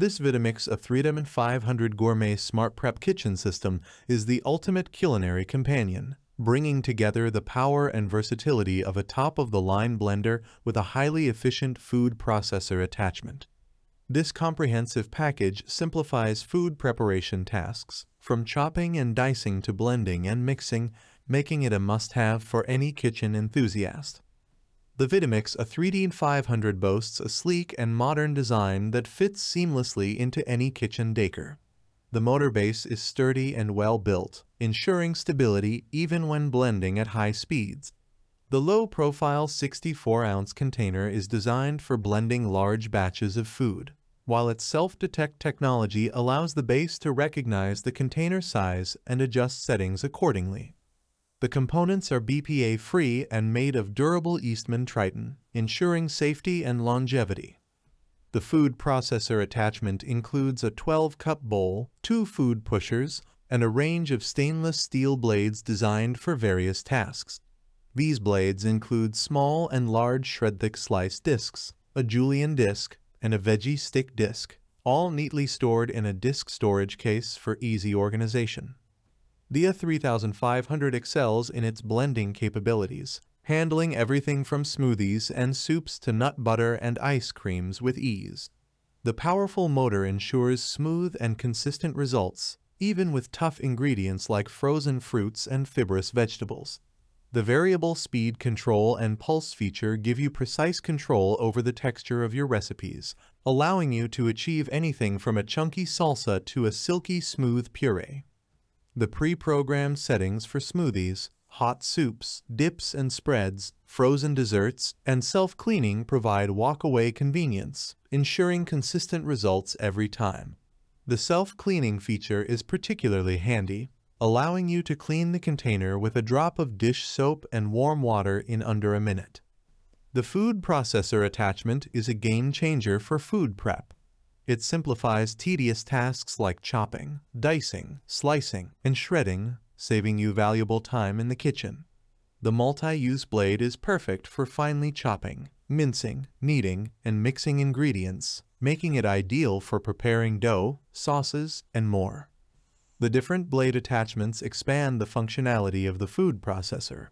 This Vitamix A3500 Gourmet Smartprep kitchen system is the ultimate culinary companion, bringing together the power and versatility of a top-of-the-line blender with a highly efficient food processor attachment. This comprehensive package simplifies food preparation tasks, from chopping and dicing to blending and mixing, making it a must-have for any kitchen enthusiast. The Vitamix A3500 boasts a sleek and modern design that fits seamlessly into any kitchen decor. The motor base is sturdy and well-built, ensuring stability even when blending at high speeds. The low-profile 64-ounce container is designed for blending large batches of food, while its self-detect technology allows the base to recognize the container size and adjust settings accordingly. The components are BPA-free and made of durable Eastman Triton, ensuring safety and longevity. The food processor attachment includes a 12-cup bowl, 2 food pushers, and a range of stainless steel blades designed for various tasks. These blades include small and large shred-thick slice discs, a julienne disc, and a veggie stick disc, all neatly stored in a disc storage case for easy organization. The A3500 excels in its blending capabilities, handling everything from smoothies and soups to nut butter and ice creams with ease. The powerful motor ensures smooth and consistent results, even with tough ingredients like frozen fruits and fibrous vegetables. The variable speed control and pulse feature give you precise control over the texture of your recipes, allowing you to achieve anything from a chunky salsa to a silky smooth puree. The pre-programmed settings for smoothies, hot soups, dips and spreads, frozen desserts, and self-cleaning provide walk-away convenience, ensuring consistent results every time. The self-cleaning feature is particularly handy, allowing you to clean the container with a drop of dish soap and warm water in under a minute. The food processor attachment is a game-changer for food prep. It simplifies tedious tasks like chopping, dicing, slicing, and shredding, saving you valuable time in the kitchen. The multi-use blade is perfect for finely chopping, mincing, kneading, and mixing ingredients, making it ideal for preparing dough, sauces, and more. The different blade attachments expand the functionality of the food processor.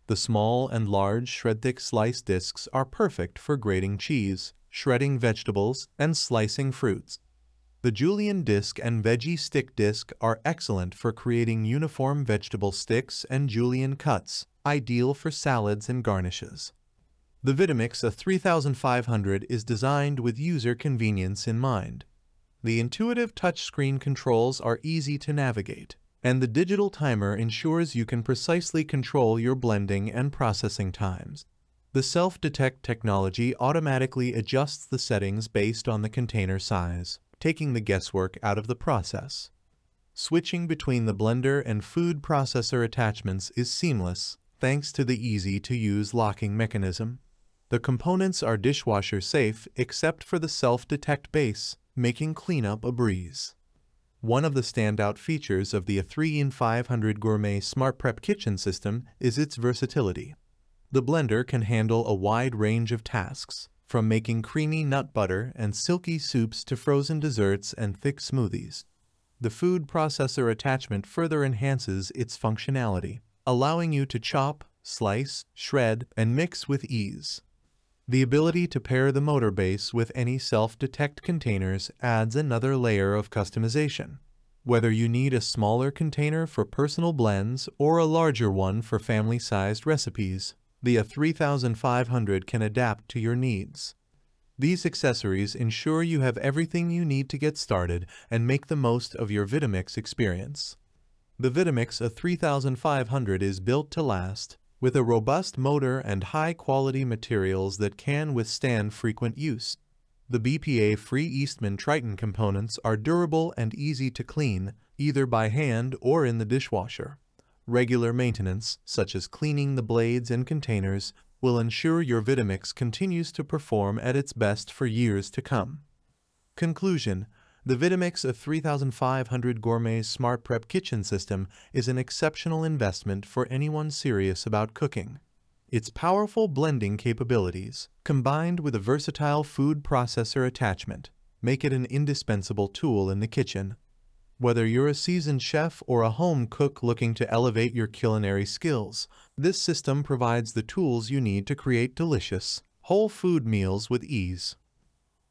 The small and large shred-thick slice discs are perfect for grating cheese, shredding vegetables, and slicing fruits. The julienne disc and veggie stick disc are excellent for creating uniform vegetable sticks and julienne cuts, ideal for salads and garnishes. The Vitamix A3500 is designed with user convenience in mind. The intuitive touchscreen controls are easy to navigate, and the digital timer ensures you can precisely control your blending and processing times. The self-detect technology automatically adjusts the settings based on the container size, taking the guesswork out of the process. Switching between the blender and food processor attachments is seamless, thanks to the easy-to-use locking mechanism. The components are dishwasher safe except for the self-detect base, making cleanup a breeze. One of the standout features of the A3500 Gourmet Smartprep kitchen system is its versatility. The blender can handle a wide range of tasks, from making creamy nut butter and silky soups to frozen desserts and thick smoothies. The food processor attachment further enhances its functionality, allowing you to chop, slice, shred, and mix with ease. The ability to pair the motor base with any self-detect containers adds another layer of customization. Whether you need a smaller container for personal blends or a larger one for family-sized recipes, the A3500 can adapt to your needs. These accessories ensure you have everything you need to get started and make the most of your Vitamix experience. The Vitamix A3500 is built to last, with a robust motor and high-quality materials that can withstand frequent use. The BPA-free Eastman Triton components are durable and easy to clean, either by hand or in the dishwasher. Regular maintenance, such as cleaning the blades and containers, will ensure your Vitamix continues to perform at its best for years to come. Conclusion: the Vitamix A3500 Gourmet Smartprep kitchen system is an exceptional investment for anyone serious about cooking. Its powerful blending capabilities, combined with a versatile food processor attachment, make it an indispensable tool in the kitchen. Whether you're a seasoned chef or a home cook looking to elevate your culinary skills, this system provides the tools you need to create delicious, whole food meals with ease.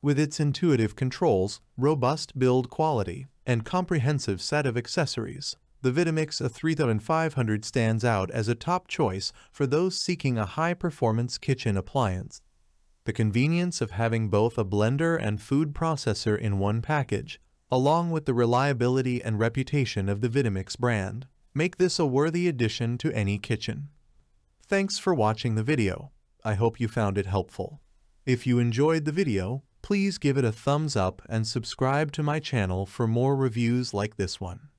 With its intuitive controls, robust build quality, and comprehensive set of accessories, the Vitamix A3500 stands out as a top choice for those seeking a high-performance kitchen appliance. The convenience of having both a blender and food processor in one package, along with the reliability and reputation of the Vitamix brand, make this a worthy addition to any kitchen. Thanks for watching the video. I hope you found it helpful. If you enjoyed the video, please give it a thumbs up and subscribe to my channel for more reviews like this one.